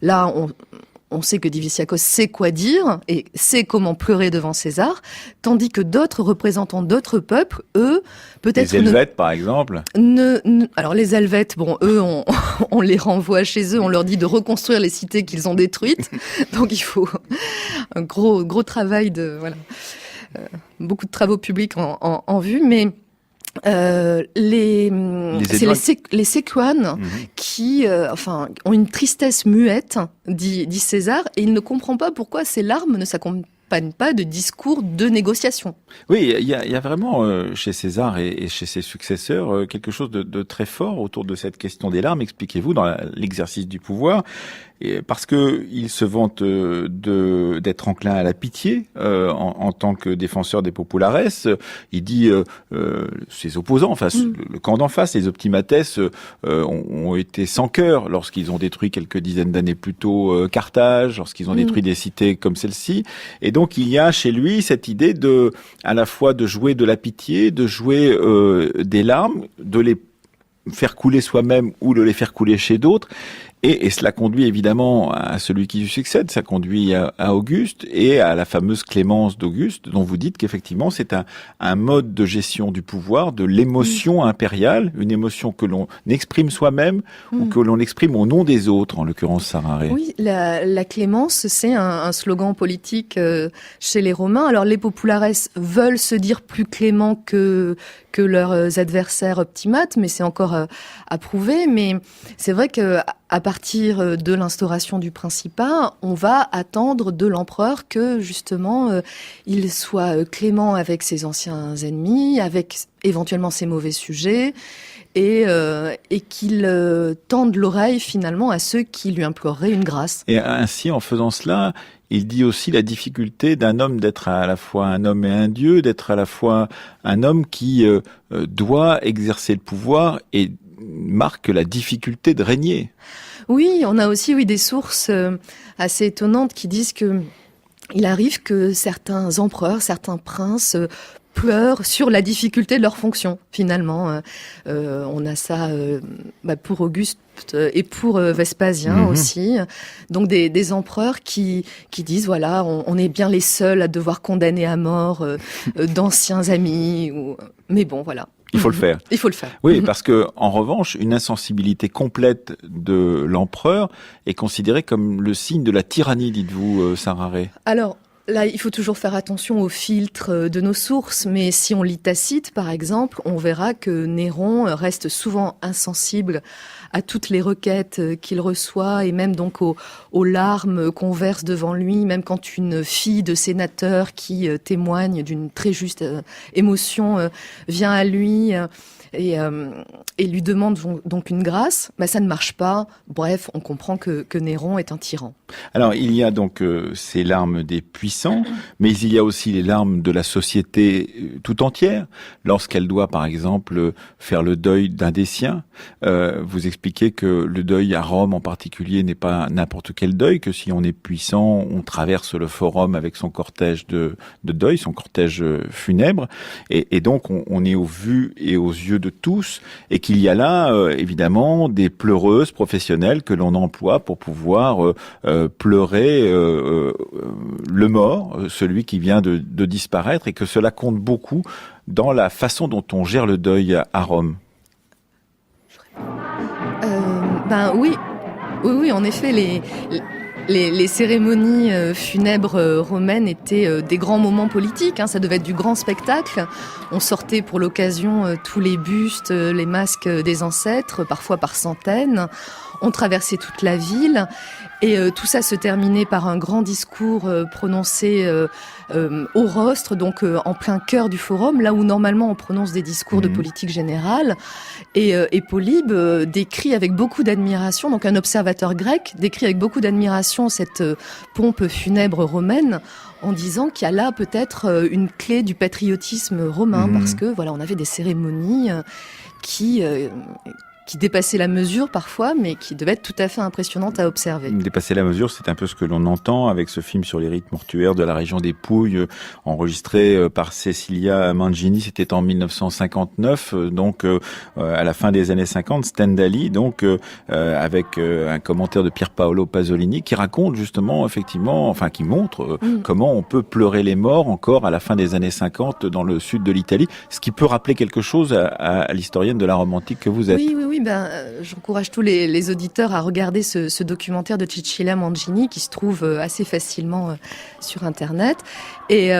là, on sait que Diviciacos sait quoi dire et sait comment pleurer devant César, tandis que d'autres représentants d'autres peuples, eux, peut-être... Les Helvètes, par exemple. Alors les Helvètes, bon, eux, on les renvoie chez eux, on leur dit de reconstruire les cités qu'ils ont détruites. Donc il faut un gros travail beaucoup de travaux publics en vue, mais... les Séquanes qui ont une tristesse muette, dit César, et il ne comprend pas pourquoi ces larmes ne s'accompagnent pas de discours de négociation. Oui, il y a vraiment chez César et chez ses successeurs quelque chose de très fort autour de cette question des larmes. Expliquez-vous dans l'exercice du pouvoir. Parce que il se vante d'être enclin à la pitié en tant que défenseur des populares. Il dit ses opposants, le camp d'en face, les optimates, ont été sans cœur lorsqu'ils ont détruit quelques dizaines d'années plus tôt Carthage, lorsqu'ils ont détruit des cités comme celle-ci. Et donc il y a chez lui cette idée à la fois de jouer de la pitié, de jouer des larmes, de les faire couler soi-même ou de les faire couler chez d'autres. Et cela conduit évidemment à celui qui lui succède, ça conduit à Auguste et à la fameuse clémence d'Auguste, dont vous dites qu'effectivement c'est un mode de gestion du pouvoir, de l'émotion impériale, une émotion que l'on exprime soi-même ou que l'on exprime au nom des autres, en l'occurrence Sarare. Oui, la clémence, c'est un slogan politique chez les Romains. Alors les populares veulent se dire plus cléments que leurs adversaires optimates, mais c'est encore à prouver. Mais c'est vrai que à partir de l'instauration du Principat, on va attendre de l'empereur que justement il soit clément avec ses anciens ennemis, avec éventuellement ses mauvais sujets, et qu'il tende l'oreille finalement à ceux qui lui imploreraient une grâce. Et ainsi, en faisant cela, il dit aussi la difficulté d'un homme d'être à la fois un homme et un dieu, d'être à la fois un homme qui doit exercer le pouvoir et marque la difficulté de régner. Oui, on a aussi des sources assez étonnantes qui disent que il arrive que certains empereurs, certains princes pleurent sur la difficulté de leur fonction, finalement. On a ça pour Auguste et pour Vespasien aussi. Donc des empereurs qui disent, voilà, on est bien les seuls à devoir condamner à mort d'anciens amis. Mais bon, voilà. Il faut le faire. Il faut le faire. Oui, parce que, en revanche, une insensibilité complète de l'empereur est considérée comme le signe de la tyrannie, dites-vous, Sarare. Alors, là, il faut toujours faire attention au filtre de nos sources, mais si on lit Tacite, par exemple, on verra que Néron reste souvent insensible à toutes les requêtes qu'il reçoit et même donc aux larmes qu'on verse devant lui, même quand une fille de sénateur qui témoigne d'une très juste émotion vient à lui et lui demande donc une grâce, ça ne marche pas. Bref, on comprend que Néron est un tyran. Alors, il y a donc ces larmes des puissants, mais il y a aussi les larmes de la société tout entière, lorsqu'elle doit, par exemple, faire le deuil d'un des siens. Vous expliquez que le deuil à Rome en particulier n'est pas n'importe quel deuil, que si on est puissant, on traverse le forum avec son cortège de deuil, son cortège funèbre, et donc on est au vu et aux yeux de tous, et qu'il y a là, évidemment, des pleureuses professionnelles que l'on emploie pour pouvoir pleurer le mort, celui qui vient de disparaître, et que cela compte beaucoup dans la façon dont on gère le deuil à Rome. Oui, en effet, les cérémonies funèbres romaines étaient des grands moments politiques. Ça devait être du grand spectacle. On sortait pour l'occasion tous les bustes, les masques des ancêtres, parfois par centaines. On traversait toute la ville et tout ça se terminait par un grand discours prononcé au rostre, donc en plein cœur du forum, là où normalement on prononce des discours de politique générale. Et Polybe décrit avec beaucoup d'admiration, donc un observateur grec décrit avec beaucoup d'admiration cette pompe funèbre romaine, en disant qu'il y a là peut-être une clé du patriotisme romain, parce que voilà, on avait des cérémonies qui qui dépassait la mesure parfois, mais qui devait être tout à fait impressionnante à observer. Dépasser la mesure, c'est un peu ce que l'on entend avec ce film sur les rites mortuaires de la région des Pouilles, enregistré par Cecilia Mangini. C'était en 1959, donc à la fin des années 50, Stendhali, donc avec un commentaire de Pier Paolo Pasolini qui raconte justement, effectivement, enfin qui montre comment on peut pleurer les morts encore à la fin des années 50 dans le sud de l'Italie, ce qui peut rappeler quelque chose à l'historienne de l'art romantique que vous êtes. Oui, j'encourage tous les auditeurs à regarder ce documentaire de Cecilia Mangini qui se trouve assez facilement sur Internet. Et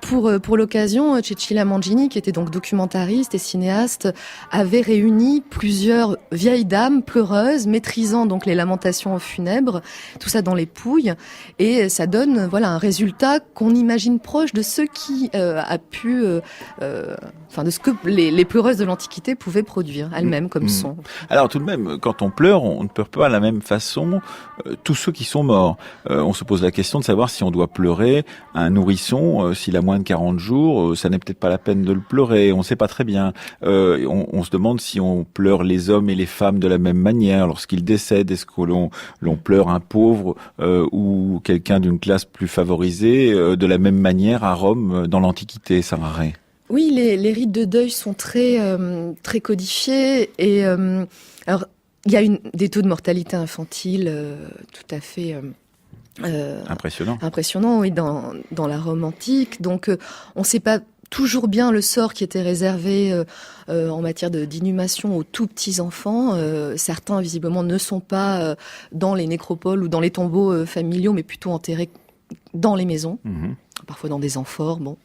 pour l'occasion, Cecilia Mangini, qui était donc documentariste et cinéaste, avait réuni plusieurs vieilles dames pleureuses, maîtrisant donc les lamentations funèbres, tout ça dans les Pouilles, et ça donne un résultat qu'on imagine proche de ce qui a pu, de ce que les pleureuses de l'Antiquité pouvaient produire elles-mêmes comme son. Alors tout de même, quand on pleure, on ne pleure pas de la même façon tous ceux qui sont morts. On se pose la question de savoir si on doit pleurer un nourrisson, s'il a moins de 40 jours, ça n'est peut-être pas la peine de le pleurer, on ne sait pas très bien. On se demande si on pleure les hommes et les femmes de la même manière lorsqu'ils décèdent. Est-ce que l'on pleure un pauvre ou quelqu'un d'une classe plus favorisée de la même manière à Rome dans l'Antiquité, Sarah Rey? Oui, les rites de deuil sont très codifiés et alors il y a des taux de mortalité infantile tout à fait impressionnant, oui, dans la Rome antique. Donc, on ne sait pas toujours bien le sort qui était réservé en matière d'inhumation aux tout petits enfants. Certains, visiblement, ne sont pas dans les nécropoles ou dans les tombeaux familiaux, mais plutôt enterrés dans les maisons, parfois dans des amphores. Bon.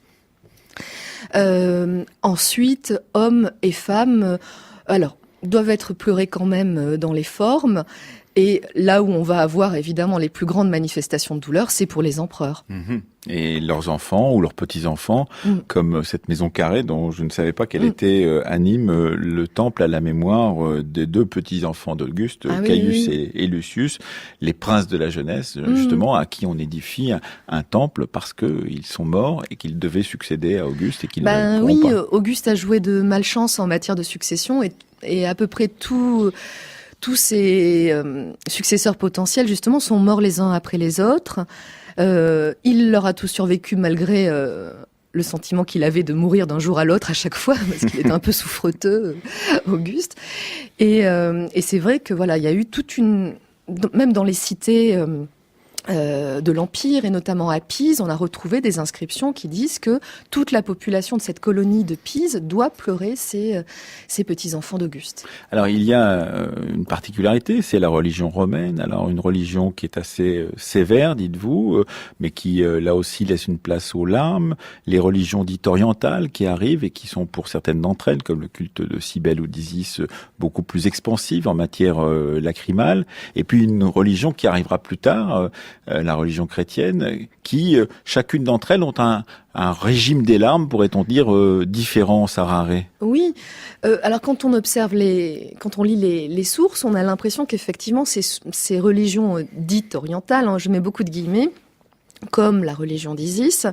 Ensuite, hommes et femmes, doivent être pleurés quand même dans les formes. Et là où on va avoir évidemment les plus grandes manifestations de douleur, c'est pour les empereurs. Et leurs enfants ou leurs petits-enfants, comme cette maison carrée dont je ne savais pas qu'elle était anime le temple à la mémoire des deux petits-enfants d'Auguste, Caius et Lucius, les princes de la jeunesse, justement, à qui on édifie un temple parce qu'ils sont morts et qu'ils devaient succéder à Auguste et qu'ils ne pourront pas. Auguste a joué de malchance en matière de succession et à peu près tous ses successeurs potentiels, justement, sont morts les uns après les autres. Il leur a tous survécu malgré le sentiment qu'il avait de mourir d'un jour à l'autre à chaque fois, parce qu'il était un peu souffreteux, Auguste. Et c'est vrai que il y a eu même dans les cités de l'Empire, et notamment à Pise, on a retrouvé des inscriptions qui disent que toute la population de cette colonie de Pise doit pleurer ces petits-enfants d'Auguste. Alors il y a une particularité, c'est la religion romaine, alors une religion qui est assez sévère, dites-vous, mais qui là aussi laisse une place aux larmes, les religions dites orientales qui arrivent et qui sont pour certaines d'entre elles, comme le culte de Cybèle ou d'Isis, beaucoup plus expansives en matière lacrymale, et puis une religion qui arrivera plus tard, la religion chrétienne, qui, chacune d'entre elles, ont un régime des larmes, pourrait-on dire, différent, Sarah Rey. Oui. Alors, quand on lit les sources, on a l'impression qu'effectivement, ces religions dites orientales, je mets beaucoup de guillemets, comme la religion d'Isis,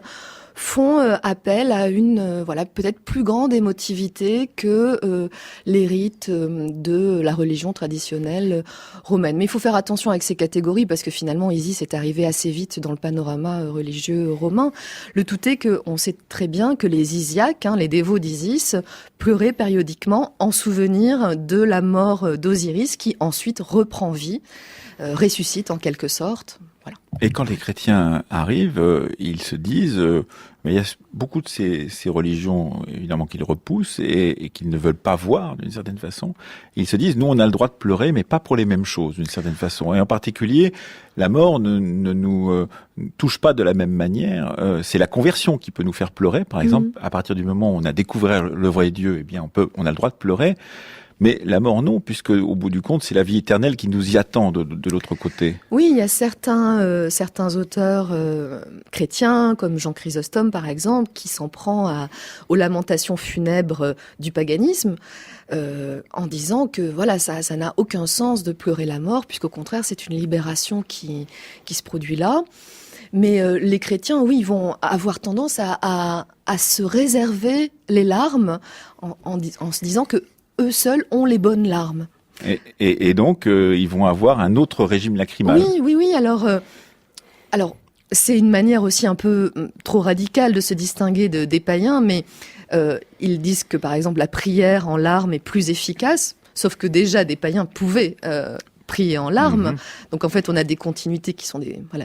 font appel à une peut-être plus grande émotivité que les rites de la religion traditionnelle romaine. Mais il faut faire attention avec ces catégories parce que finalement Isis est arrivée assez vite dans le panorama religieux romain. Le tout est qu'on sait très bien que les Isiaques, les dévots d'Isis, pleuraient périodiquement en souvenir de la mort d'Osiris qui ensuite reprend vie, ressuscite en quelque sorte. Voilà. Et quand les chrétiens arrivent, ils se disent, mais il y a beaucoup de ces religions, évidemment, qu'ils repoussent et qu'ils ne veulent pas voir, d'une certaine façon. Ils se disent, nous, on a le droit de pleurer, mais pas pour les mêmes choses, d'une certaine façon. Et en particulier, la mort ne nous touche pas de la même manière. C'est la conversion qui peut nous faire pleurer, par exemple. À partir du moment où on a découvert le vrai Dieu, eh bien, on a le droit de pleurer. Mais la mort, non, puisque au bout du compte, c'est la vie éternelle qui nous y attend de l'autre côté. Oui, il y a certains auteurs chrétiens, comme Jean Chrysostome par exemple, qui s'en prend aux lamentations funèbres du paganisme, en disant que ça n'a aucun sens de pleurer la mort, puisqu'au contraire, c'est une libération qui se produit là. Mais les chrétiens, oui, ils vont avoir tendance à se réserver les larmes en se disant que eux seuls ont les bonnes larmes. Et donc, ils vont avoir un autre régime lacrymal. Oui. Alors, c'est une manière aussi un peu trop radicale de se distinguer des païens, mais ils disent que, par exemple, la prière en larmes est plus efficace, sauf que déjà, des païens pouvaient prier en larmes. Donc, en fait, on a des continuités qui sont des vrais